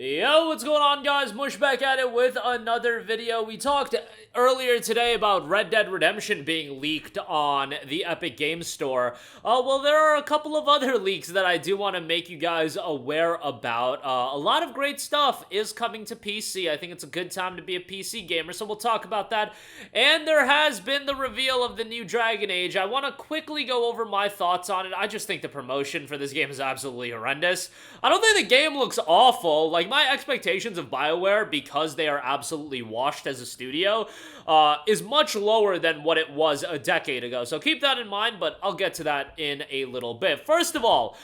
Yo, what's going on, guys? Mush back at it with another video. We talked earlier today about Red Dead Redemption being leaked on the Epic Games Store. Well, there are a couple of other leaks that I do want to make you guys aware about. A lot of great stuff is coming to PC. I think it's a good time to be a PC gamer, so we'll talk about that. And there has been the reveal of the new Dragon Age. I want to quickly go over my thoughts on it. I just think the promotion for this game is absolutely horrendous. I don't think the game looks awful. Like, my expectations of BioWare, because they are absolutely washed as a studio, is much lower than what it was a decade ago. So keep that in mind, but I'll get to that in a little bit. First of all,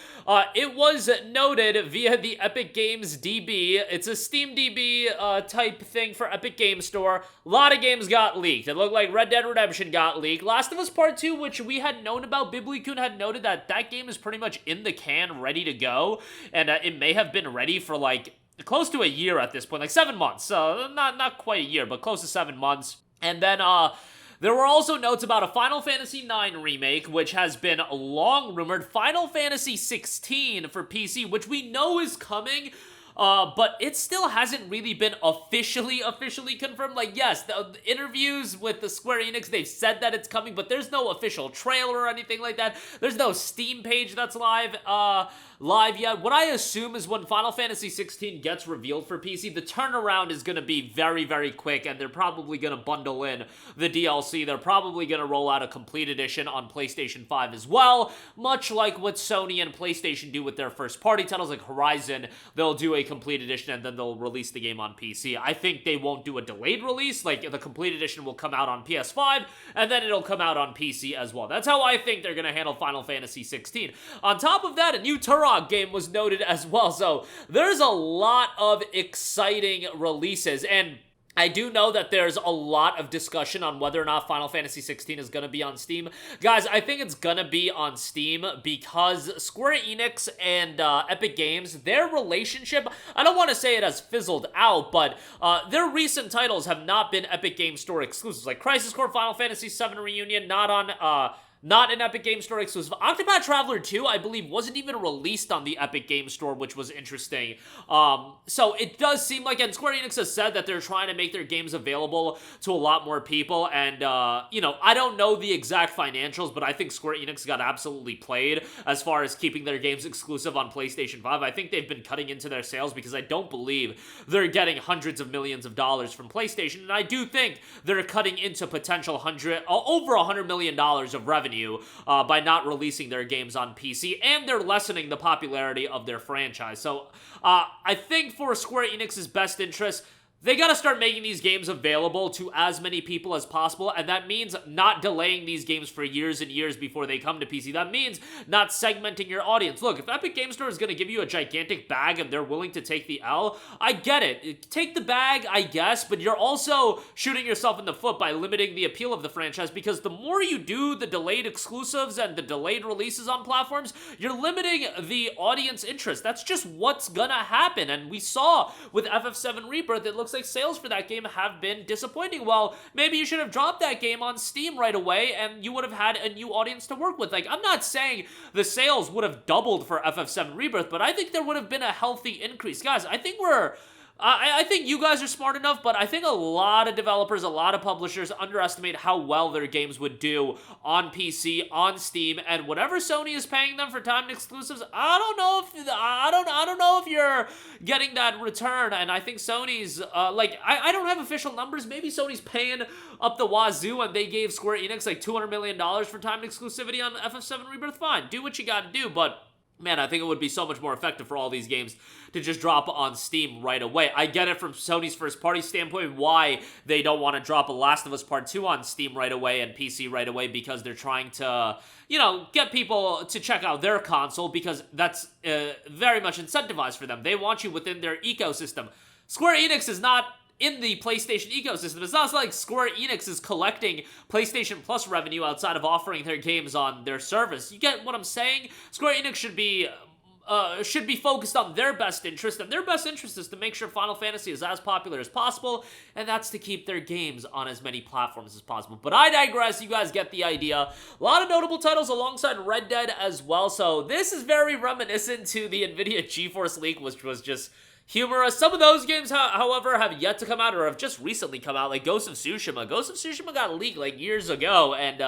it was noted via the Epic Games DB. It's a Steam DB type thing for Epic Games Store. A lot of games got leaked. It looked like Red Dead Redemption got leaked. Last of Us Part 2, which we had known about, Biblikun had noted that that game is pretty much in the can, ready to go. And it may have been ready for like close to a year at this point, like 7 months. Not quite a year, but close to 7 months. And then there were also notes about a Final Fantasy IX remake, which has been long rumored. Final Fantasy 16 for PC, which we know is coming. But it still hasn't really been officially confirmed. Like, yes, the interviews with the Square Enix, they've said that it's coming, but there's no official trailer or anything like that. There's no Steam page that's live yet. What I assume is when Final Fantasy 16 gets revealed for PC, the turnaround is going to be very, very quick, and they're probably going to bundle in the DLC. They're probably going to roll out a complete edition on PlayStation 5 as well, much like what Sony and PlayStation do with their first-party titles like Horizon. They'll do a complete edition and then they'll release the game on PC. I think they won't do a delayed release. Like, the complete edition will come out on PS5 and then it'll come out on PC as well. That's how I think they're going to handle Final Fantasy 16. On top of that, a new Turok game was noted as well. So there's a lot of exciting releases, and I do know that there's a lot of discussion on whether or not Final Fantasy 16 is going to be on Steam. Guys, I think it's going to be on Steam because Square Enix and Epic Games, their relationship, I don't want to say it has fizzled out, but their recent titles have not been Epic Games Store exclusives. Like Crisis Core Final Fantasy VII Reunion, not an Epic Games Store exclusive. Octopath Traveler 2, I believe, wasn't even released on the Epic Games Store, which was interesting. So it does seem like, and Square Enix has said that they're trying to make their games available to a lot more people, and, you know, I don't know the exact financials, but I think Square Enix got absolutely played as far as keeping their games exclusive on PlayStation 5. I think they've been cutting into their sales because I don't believe they're getting hundreds of millions of dollars from PlayStation, and I do think they're cutting into potential over $100 million of revenue by not releasing their games on PC, and they're lessening the popularity of their franchise. So I think for Square Enix's best interest, they gotta start making these games available to as many people as possible, and that means not delaying these games for years and years before they come to PC. That means not segmenting your audience. Look, if Epic Games Store is gonna give you a gigantic bag and they're willing to take the L, I get it. Take the bag, I guess, but you're also shooting yourself in the foot by limiting the appeal of the franchise, because the more you do the delayed exclusives and the delayed releases on platforms, you're limiting the audience interest. That's just what's gonna happen, and we saw with FF7 Rebirth, it looks like sales for that game have been disappointing. Well, maybe you should have dropped that game on Steam right away and you would have had a new audience to work with. Like, I'm not saying the sales would have doubled for FF7 Rebirth, but I think there would have been a healthy increase. Guys, I think I think you guys are smart enough, but I think a lot of developers, a lot of publishers underestimate how well their games would do on PC, on Steam, and whatever Sony is paying them for timed exclusives, I don't know if you're getting that return. And I think Sony's I don't have official numbers. Maybe Sony's paying up the wazoo, and they gave Square Enix like $200 million for timed exclusivity on FF7 Rebirth. Fine, do what you got to do, but man, I think it would be so much more effective for all these games to just drop on Steam right away. I get it from Sony's first-party standpoint why they don't want to drop a Last of Us Part 2 on Steam right away and PC right away, because they're trying to, you know, get people to check out their console, because that's very much incentivized for them. They want you within their ecosystem. Square Enix is not in the PlayStation ecosystem. It's not like Square Enix is collecting PlayStation Plus revenue outside of offering their games on their service. You get what I'm saying? Square Enix should be focused on their best interest, and their best interest is to make sure Final Fantasy is as popular as possible, and that's to keep their games on as many platforms as possible. But I digress. You guys get the idea. A lot of notable titles alongside Red Dead as well, so this is very reminiscent to the NVIDIA GeForce leak, which was just humorous. Some of those games, however, have yet to come out or have just recently come out, like Ghost of Tsushima. Ghost of Tsushima got leaked like years ago and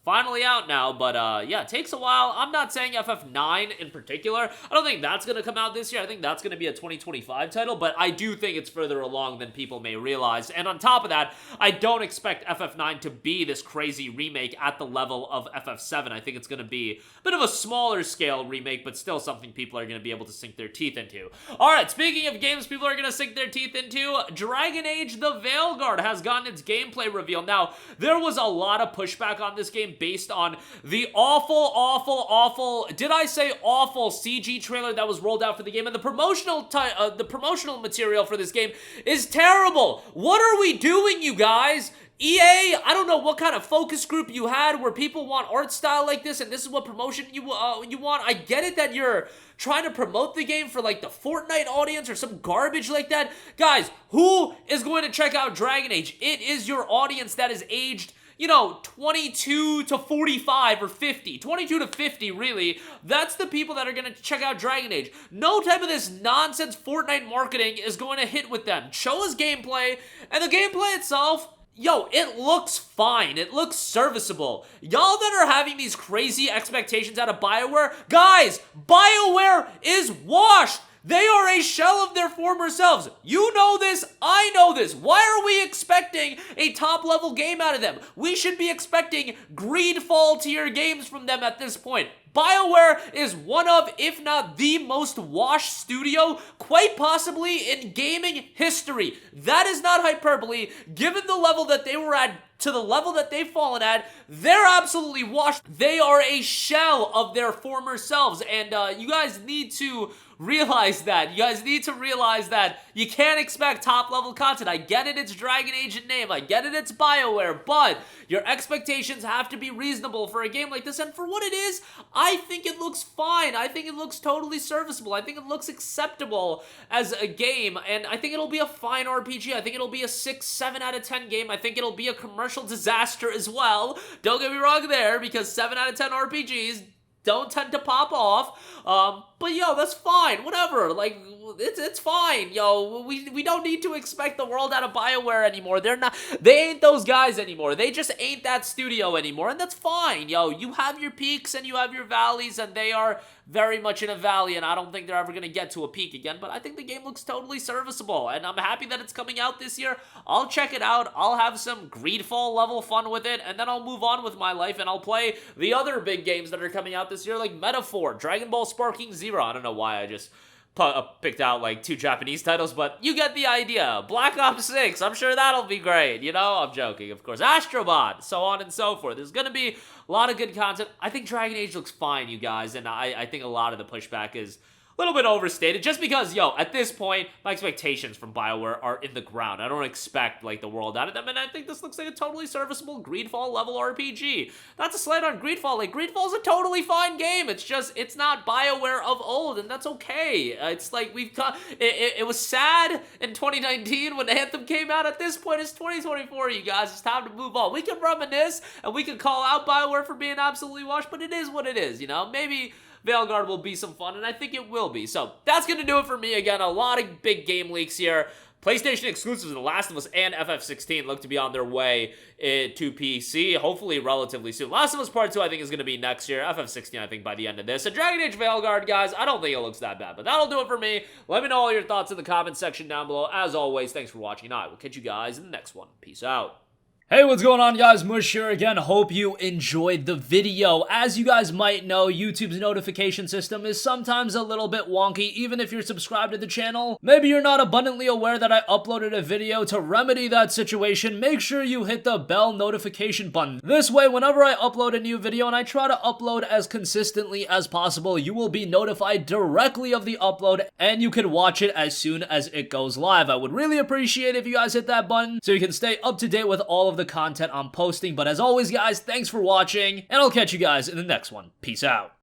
finally out now, but yeah, it takes a while. I'm not saying FF9 in particular. I don't think that's going to come out this year. I think that's going to be a 2025 title, but I do think it's further along than people may realize. And on top of that, I don't expect FF9 to be this crazy remake at the level of FF7. I think it's going to be a bit of a smaller scale remake, but still something people are going to be able to sink their teeth into. All right, speaking of games people are going to sink their teeth into, Dragon Age the Veilguard has gotten its gameplay reveal. Now, there was a lot of pushback on this game based on the awful, did I say awful CG trailer that was rolled out for the game, and the promotional material for this game is terrible. What are we doing, you guys? EA, I don't know what kind of focus group you had where people want art style like this and this is what promotion you want. I get it that you're trying to promote the game for like the Fortnite audience or some garbage like that. Guys, who is going to check out Dragon Age? It is your audience that is aged, you know, 22 to 45 or 50. 22 to 50, really. That's the people that are going to check out Dragon Age. No type of this nonsense Fortnite marketing is going to hit with them. Show us gameplay, and the gameplay itself, yo, it looks fine. It looks serviceable. Y'all that are having these crazy expectations out of BioWare, guys, BioWare is washed. They are a shell of their former selves. You know this, I know this. Why are we expecting a top-level game out of them? We should be expecting Greedfall tier games from them at this point. BioWare is one of, if not the most washed studio, quite possibly in gaming history. That is not hyperbole. Given the level that they were at, to the level that they've fallen at, they're absolutely washed. They are a shell of their former selves, and you guys need to realize that. You guys need to realize that you can't expect top-level content. I get it, it's Dragon Age in name. I get it, it's BioWare, but your expectations have to be reasonable for a game like this, and for what it is, I think it looks fine. I think it looks totally serviceable. I think it looks acceptable as a game, and I think it'll be a fine RPG. I think it'll be a 6, 7 out of 10 game. I think it'll be a commercial disaster as well. Don't get me wrong there, because 7 out of 10 RPGs don't tend to pop off, but yo, that's fine, whatever, like, it's fine, yo, we don't need to expect the world out of BioWare anymore. They ain't those guys anymore. They just ain't that studio anymore, and that's fine, yo. You have your peaks and you have your valleys, and they are very much in a valley, and I don't think they're ever gonna get to a peak again, but I think the game looks totally serviceable, and I'm happy that it's coming out this year. I'll check it out, I'll have some Greedfall level fun with it, and then I'll move on with my life, and I'll play the other big games that are coming out this year, like Metaphor, Dragon Ball Sparking Zero. I don't know why I just picked out like 2 Japanese titles, but you get the idea. Black Ops 6, I'm sure that'll be great, you know? I'm joking, of course. Astrobot, so on and so forth. There's gonna be a lot of good content. I think Dragon Age looks fine, you guys, and I think a lot of the pushback is a little bit overstated, just because, yo, at this point, my expectations from BioWare are in the ground. I don't expect, like, the world out of them, and I think this looks like a totally serviceable Greedfall-level RPG. Not to slight on Greedfall, like, Greedfall's a totally fine game. It's just, it's not BioWare of old, and that's okay. It's like, it was sad in 2019 when Anthem came out. At this point, it's 2024, you guys. It's time to move on. We can reminisce, and we can call out BioWare for being absolutely washed, but it is what it is, you know? Maybe Veilguard will be some fun, and I think it will be. So that's going to do it for me. Again, a lot of big game leaks here. PlayStation exclusives, The Last of Us and FF16 look to be on their way to PC, hopefully relatively soon. Last of Us Part 2, I think, is going to be next year. FF16, I think, by the end of this. And Dragon Age Veilguard, guys, I don't think it looks that bad, but that'll do it for me. Let me know all your thoughts in the comment section down below. As always, thanks for watching, and I will catch you guys in the next one. Peace out. Hey, what's going on, guys? Mush here again. Hope you enjoyed the video. As you guys might know, YouTube's notification system is sometimes a little bit wonky, even if you're subscribed to the channel. Maybe you're not abundantly aware that I uploaded a video. To remedy that situation, make sure you hit the bell notification button. This way, whenever I upload a new video, and I try to upload as consistently as possible, you will be notified directly of the upload, and you can watch it as soon as it goes live. I would really appreciate it if you guys hit that button so you can stay up to date with all of the content I'm posting. But as always, guys, thanks for watching, and I'll catch you guys in the next one. Peace out.